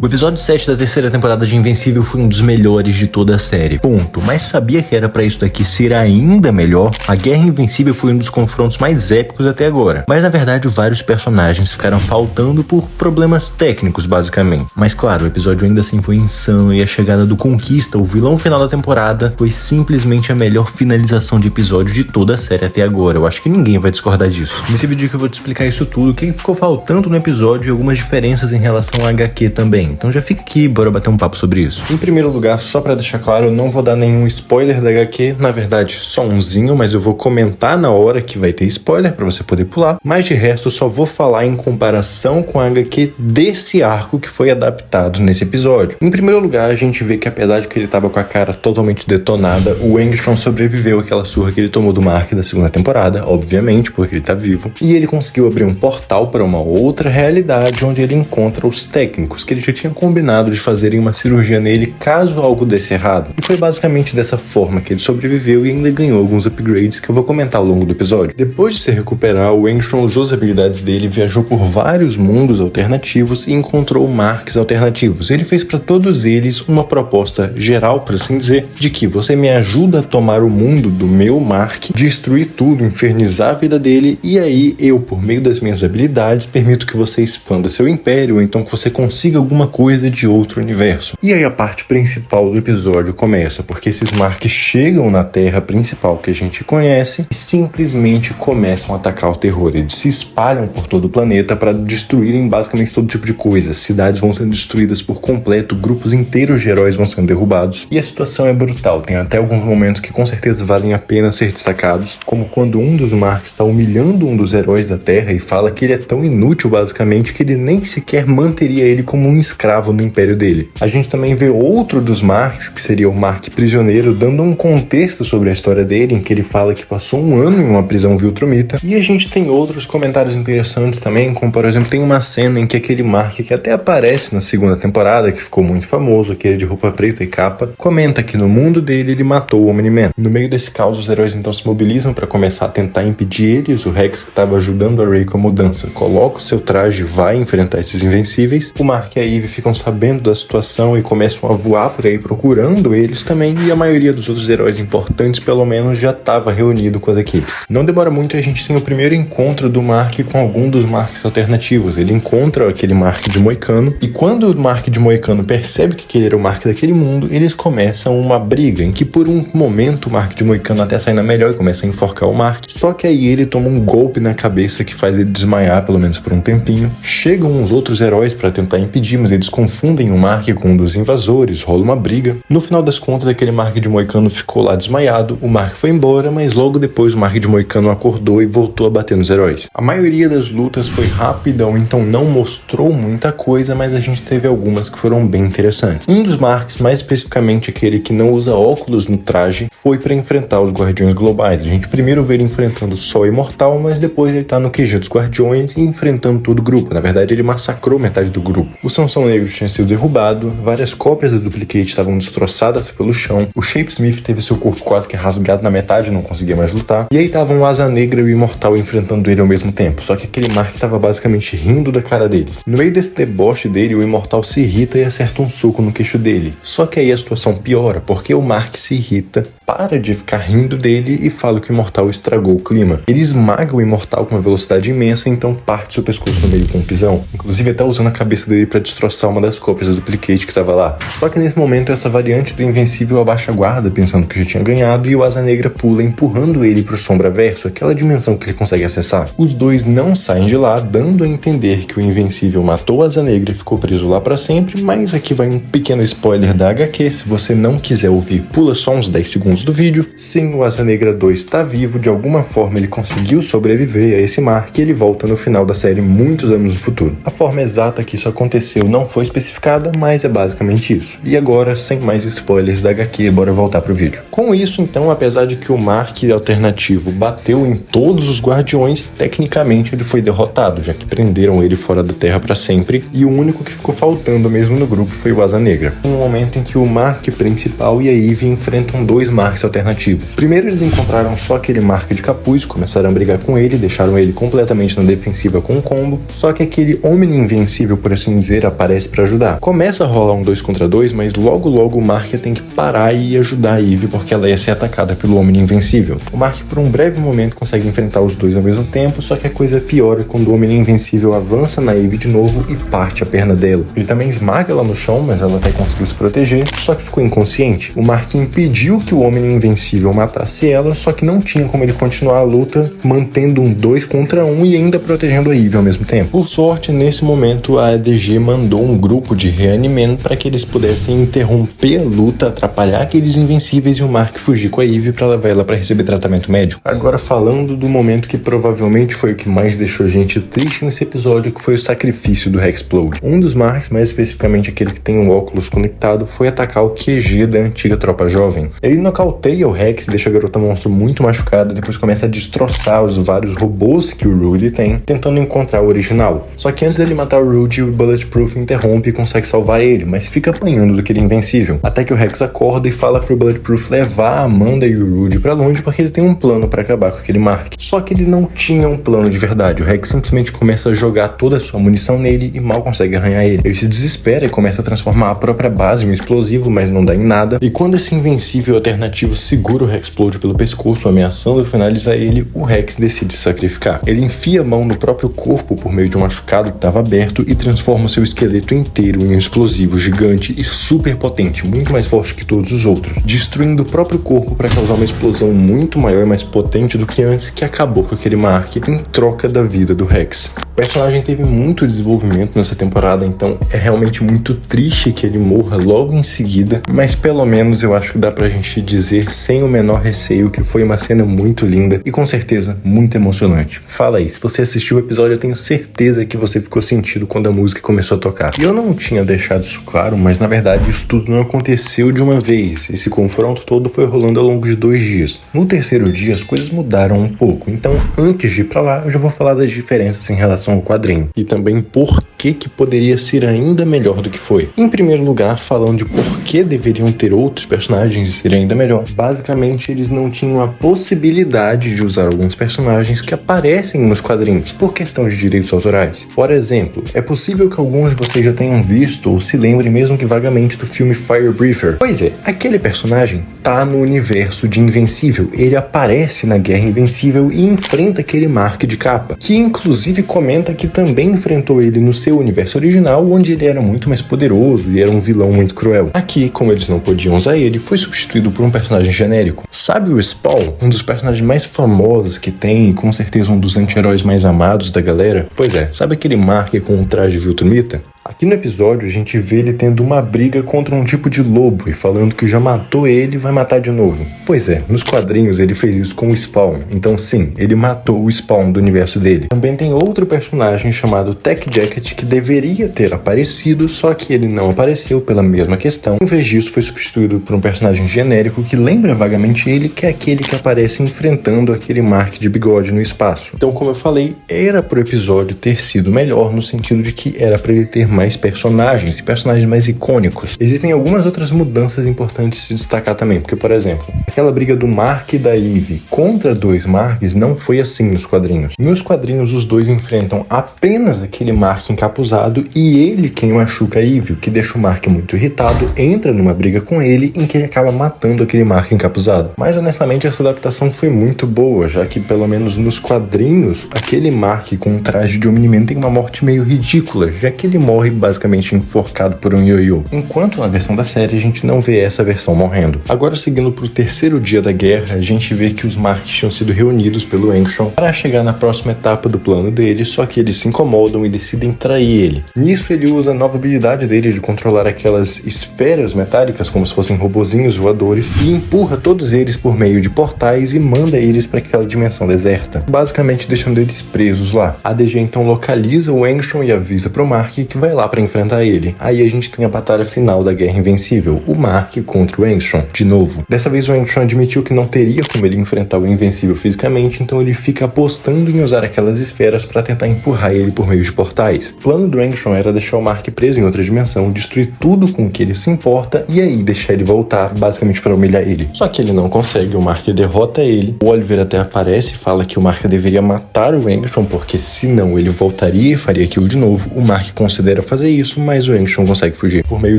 O episódio 7 da terceira temporada de Invencível foi um dos melhores de toda a série, ponto. Mas sabia que era pra isso daqui ser ainda melhor? A Guerra Invencível foi um dos confrontos mais épicos até agora, mas na verdade vários personagens ficaram faltando por problemas técnicos basicamente. Mas claro, o episódio ainda assim foi insano e a chegada do Conquista, o vilão final da temporada, foi simplesmente a melhor finalização de episódio de toda a série até agora. Eu acho que ninguém vai discordar disso. Nesse vídeo que eu vou te explicar isso tudo, o que ficou faltando no episódio e algumas diferenças em relação ao HQ também. Então já fica aqui, bora bater um papo sobre isso. Em primeiro lugar, só pra deixar claro, eu não vou dar nenhum spoiler da HQ, na verdade só umzinho, mas eu vou comentar na hora que vai ter spoiler pra você poder pular, mas de resto eu só vou falar em comparação com a HQ desse arco que foi adaptado nesse episódio. Em primeiro lugar, a gente vê que apesar de que ele tava com a cara totalmente detonada, o Engstrom sobreviveu àquela surra que ele tomou do Mark da segunda temporada, obviamente, porque ele tá vivo, e ele conseguiu abrir um portal para uma outra realidade onde ele encontra os técnicos que ele já tinha combinado de fazerem uma cirurgia nele caso algo desse errado. E foi basicamente dessa forma que ele sobreviveu e ainda ganhou alguns upgrades que eu vou comentar ao longo do episódio. Depois de se recuperar, o Engstrom usou as habilidades dele, viajou por vários mundos alternativos e encontrou Marks alternativos. Ele fez para todos eles uma proposta geral, por assim dizer, de que você me ajuda a tomar o mundo do meu Mark, destruir tudo, infernizar a vida dele, e aí eu, por meio das minhas habilidades, permito que você expanda seu império, ou então que você consiga alguma coisa de outro universo. E aí a parte principal do episódio começa, porque esses Marks chegam na Terra principal que a gente conhece e simplesmente começam a atacar o terror. Eles se espalham por todo o planeta para destruírem basicamente todo tipo de coisa. Cidades vão sendo destruídas por completo, grupos inteiros de heróis vão sendo derrubados, e a situação é brutal. Tem até alguns momentos que com certeza valem a pena ser destacados, como quando um dos Marks está humilhando um dos heróis da Terra e fala que ele é tão inútil basicamente que ele nem sequer manteria ele como um escravo no império dele. A gente também vê outro dos Marks, que seria o Mark prisioneiro, dando um contexto sobre a história dele, em que ele fala que passou um ano em uma prisão viltrumita. E a gente tem outros comentários interessantes também, como por exemplo, tem uma cena em que aquele Mark, que até aparece na segunda temporada, que ficou muito famoso, aquele de roupa preta e capa, comenta que no mundo dele ele matou o Omni-Man. No meio desse caos, os heróis então se mobilizam para começar a tentar impedir eles. O Rex, que estava ajudando a Ray com a mudança, coloca o seu traje e vai enfrentar esses invencíveis. O Mark e a Eve ficam sabendo da situação e começam a voar por aí procurando eles também, e a maioria dos outros heróis importantes pelo menos já estava reunido com as equipes. Não demora muito e a gente tem o primeiro encontro do Mark com algum dos Marks alternativos. Ele encontra aquele Mark de Moicano, e quando o Mark de Moicano percebe que ele era o Mark daquele mundo, eles começam uma briga em que por um momento o Mark de Moicano até sai na melhor e começa a enforcar o Mark, só que aí ele toma um golpe na cabeça que faz ele desmaiar pelo menos por um tempinho. Chegam uns outros heróis para tentar impedir, mas eles confundem o Mark com um dos invasores, rola uma briga. No final das contas, aquele Mark de Moicano ficou lá desmaiado, o Mark foi embora, mas logo depois o Mark de Moicano acordou e voltou a bater nos heróis. A maioria das lutas foi rapidão, então não mostrou muita coisa, mas a gente teve algumas que foram bem interessantes. Um dos Marks, mais especificamente aquele que não usa óculos no traje, foi para enfrentar os Guardiões Globais. A gente primeiro vê ele enfrentando só o Imortal, mas depois ele tá no QG dos Guardiões e enfrentando todo o grupo. Na verdade, ele massacrou metade do grupo. O Sansão Negro tinha sido derrubado, várias cópias da Duplicate estavam destroçadas pelo chão, o Shapesmith teve seu corpo quase que rasgado na metade, não conseguia mais lutar, e aí estavam o Asa Negra e o Imortal enfrentando ele ao mesmo tempo, só que aquele Mark estava basicamente rindo da cara deles. No meio desse deboche dele, o Imortal se irrita e acerta um soco no queixo dele. Só que aí a situação piora, porque o Mark se irrita, para de ficar rindo dele e fala que o Imortal estragou o clima. Ele esmaga o Imortal com uma velocidade imensa, então parte seu pescoço no meio com um pisão, inclusive até usando a cabeça dele para destroçar uma das cópias da Duplicate que estava lá. Só que nesse momento essa variante do Invencível abaixa a guarda, pensando que já tinha ganhado, e o Asa Negra pula, empurrando ele pro Sombraverso, aquela dimensão que ele consegue acessar. Os dois não saem de lá, dando a entender que o Invencível matou o Asa Negra e ficou preso lá para sempre, mas aqui vai um pequeno spoiler da HQ, se você não quiser ouvir, pula só uns 10 segundos do vídeo. Sim, o Asa Negra 2 está vivo, de alguma forma ele conseguiu sobreviver a esse Mark e ele volta no final da série muitos anos no futuro. A forma exata que isso aconteceu não foi especificada, mas é basicamente isso. E agora, sem mais spoilers da HQ, bora voltar pro vídeo. Com isso, então, apesar de que o Mark alternativo bateu em todos os Guardiões, tecnicamente ele foi derrotado, já que prenderam ele fora da Terra para sempre, e o único que ficou faltando mesmo no grupo foi o Asa Negra. Um momento em que o Mark principal e a Eve enfrentam dois Marks Marks alternativos. Primeiro eles encontraram só aquele Mark de capuz, começaram a brigar com ele, deixaram ele completamente na defensiva com um combo, só que aquele Omni invencível, por assim dizer, aparece pra ajudar. Começa a rolar um 2 contra 2, mas logo o Mark tem que parar e ajudar a Eve, porque ela ia ser atacada pelo Omni invencível. O Mark por um breve momento consegue enfrentar os dois ao mesmo tempo, só que a coisa piora quando o Omni invencível avança na Eve de novo e parte a perna dela. Ele também esmaga ela no chão, mas ela até conseguiu se proteger, só que ficou inconsciente. O Mark impediu que o Omni invencível matasse ela, só que não tinha como ele continuar a luta mantendo um 2 contra 1 e ainda protegendo a Eve ao mesmo tempo. Por sorte, nesse momento a ADG mandou um grupo de Reaniman para que eles pudessem interromper a luta, atrapalhar aqueles invencíveis e o Mark fugir com a Eve para levar ela para receber tratamento médico. Agora falando do momento que provavelmente foi o que mais deixou a gente triste nesse episódio, que foi o sacrifício do Hexplode. Um dos Marks, mais especificamente aquele que tem um óculos conectado, foi atacar o QG da antiga tropa jovem. Ele nocauteia o Hex e deixa a garota monstro muito machucada, depois começa a destroçar os vários robôs que o Rudy tem, tentando encontrar o original. Só que antes dele matar o Rudy, o Bulletproof interrompe e consegue salvar ele, mas fica apanhando daquele invencível. Até que o Hex acorda e fala pro Bulletproof levar a Amanda e o Rudy pra longe porque ele tem um plano pra acabar com aquele Mark. Só que ele não tinha um plano de verdade. O Hex simplesmente começa a jogar toda a sua munição nele e mal consegue arranhar ele. Ele se desespera e começa a transformar a própria base em um explosivo, mas não dá em nada. E quando esse invencível alternativo segura o Hexplode pelo pescoço, ameaçando finalizar ele, o Hex decide se sacrificar. Ele enfia a mão no próprio corpo por meio de um machucado que estava aberto e transforma seu esqueleto inteiro em um explosivo gigante e super potente, muito mais forte que todos os outros, destruindo o próprio corpo para causar uma explosão muito maior e mais potente do que antes, que acabou com aquele Mark em troca da vida do Hex. O personagem teve muito desenvolvimento nessa temporada, então é realmente muito triste que ele morra logo em seguida, mas pelo menos eu acho que dá pra gente dizer sem o menor receio que foi uma cena muito linda e com certeza muito emocionante. Fala aí, se você assistiu o episódio, eu tenho certeza que você ficou sentido quando a música começou a tocar. E eu não tinha deixado isso claro, mas na verdade isso tudo não aconteceu de uma vez. Esse confronto todo foi rolando ao longo de 2 dias. No terceiro dia as coisas mudaram um pouco, então antes de ir pra lá eu já vou falar das diferenças em relação ao quadrinho e também por que poderia ser ainda melhor do que foi. Em primeiro lugar, falando de por que deveriam ter outros personagens e ser ainda melhor. Basicamente, eles não tinham a possibilidade de usar alguns personagens que aparecem nos quadrinhos por questão de direitos autorais. Por exemplo, é possível que alguns de vocês já tenham visto ou se lembrem mesmo que vagamente do filme Firebriefer. Pois é, aquele personagem tá no universo de Invencível. Ele aparece na Guerra Invencível e enfrenta aquele Mark de capa, que inclusive comenta que também enfrentou ele no seu universo original, onde ele era muito mais poderoso e era um vilão muito cruel. Aqui, como eles não podiam usar ele, foi substituído por um personagem genérico. Sabe o Spawn? Um dos personagens mais famosos que tem, e com certeza um dos anti-heróis mais amados da galera? Pois é, sabe aquele Mark com um traje viltrumita? Aqui no episódio a gente vê ele tendo uma briga contra um tipo de lobo e falando que já matou ele e vai matar de novo. Pois é, nos quadrinhos ele fez isso com o Spawn, então sim, ele matou o Spawn do universo dele. Também tem outro personagem chamado Tech Jacket que deveria ter aparecido, só que ele não apareceu pela mesma questão. Em vez disso foi substituído por um personagem genérico que lembra vagamente ele, que é aquele que aparece enfrentando aquele Mark de bigode no espaço. Então, como eu falei, era pro episódio ter sido melhor no sentido de que era pra ele ter mais personagens e personagens mais icônicos. Existem algumas outras mudanças importantes de se destacar também, porque, por exemplo, aquela briga do Mark e da Eve contra 2 Marks não foi assim nos quadrinhos. Nos quadrinhos, os dois enfrentam apenas aquele Mark encapuzado e ele quem machuca a Eve, o que deixa o Mark muito irritado, entra numa briga com ele em que ele acaba matando aquele Mark encapuzado. Mas, honestamente, essa adaptação foi muito boa, já que, pelo menos nos quadrinhos, aquele Mark com um traje de Omni-Man tem uma morte meio ridícula, já que ele morre basicamente enforcado por um ioiô. Enquanto na versão da série a gente não vê essa versão morrendo. Agora, seguindo pro terceiro dia da guerra, a gente vê que os Marks tinham sido reunidos pelo Angstrom para chegar na próxima etapa do plano dele, só que eles se incomodam e decidem trair ele. Nisso ele usa a nova habilidade dele de controlar aquelas esferas metálicas como se fossem robozinhos voadores e empurra todos eles por meio de portais e manda eles para aquela dimensão deserta, basicamente deixando eles presos lá. A DG então localiza o Angstrom e avisa pro Mark que vai lá lá pra enfrentar ele. Aí a gente tem a batalha final da Guerra Invencível, o Mark contra o Angstrom, de novo. Dessa vez o Angstrom admitiu que não teria como ele enfrentar o Invencível fisicamente, então ele fica apostando em usar aquelas esferas pra tentar empurrar ele por meio de portais. O plano do Angstrom era deixar o Mark preso em outra dimensão, destruir tudo com que ele se importa e aí deixar ele voltar, basicamente para humilhar ele. Só que ele não consegue, o Mark derrota ele. O Oliver até aparece e fala que o Mark deveria matar o Angstrom, porque senão ele voltaria e faria aquilo de novo. O Mark considera fazer isso, mas o Angstrom consegue fugir. Por meio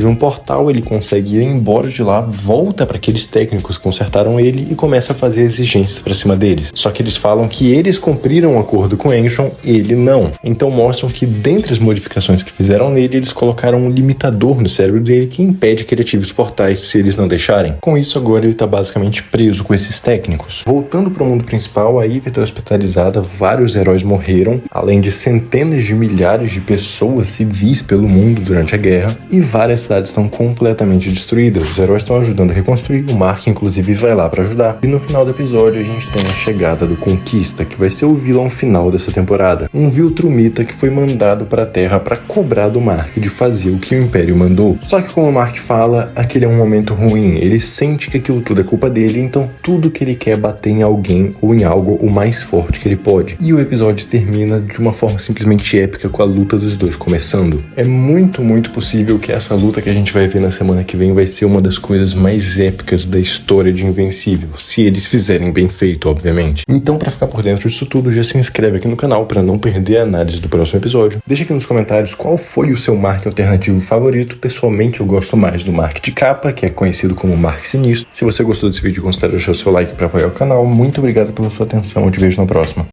de um portal, ele consegue ir embora de lá, volta para aqueles técnicos que consertaram ele e começa a fazer exigências para cima deles. Só que eles falam que eles cumpriram o acordo com o Angstrom, ele não. Então mostram que dentre as modificações que fizeram nele, eles colocaram um limitador no cérebro dele que impede que ele ative os portais se eles não deixarem. Com isso, agora ele tá basicamente preso com esses técnicos. Voltando para o mundo principal, a Eve está hospitalizada, vários heróis morreram, além de centenas de milhares de pessoas civis pelo mundo durante a guerra, e várias cidades estão completamente destruídas. Os heróis estão ajudando a reconstruir, o Mark inclusive vai lá para ajudar. E no final do episódio a gente tem a chegada do Conquista, que vai ser o vilão final dessa temporada. Um Viltrumita que foi mandado para a Terra para cobrar do Mark de fazer o que o Império mandou. Só que como o Mark fala, aquele é um momento ruim, ele sente que aquilo tudo é culpa dele, então tudo que ele quer é bater em alguém ou em algo o mais forte que ele pode. E o episódio termina de uma forma simplesmente épica com a luta dos dois começando. É muito possível que essa luta que a gente vai ver na semana que vem vai ser uma das coisas mais épicas da história de Invencível, se eles fizerem bem feito, obviamente. Então, para ficar por dentro disso tudo, já se inscreve aqui no canal para não perder a análise do próximo episódio. Deixa aqui nos comentários qual foi o seu Mark alternativo favorito. Pessoalmente, eu gosto mais do Mark de capa, que é conhecido como Mark Sinistro. Se você gostou desse vídeo, considere deixar o seu like para apoiar o canal. Muito obrigado pela sua atenção. Eu te vejo na próxima.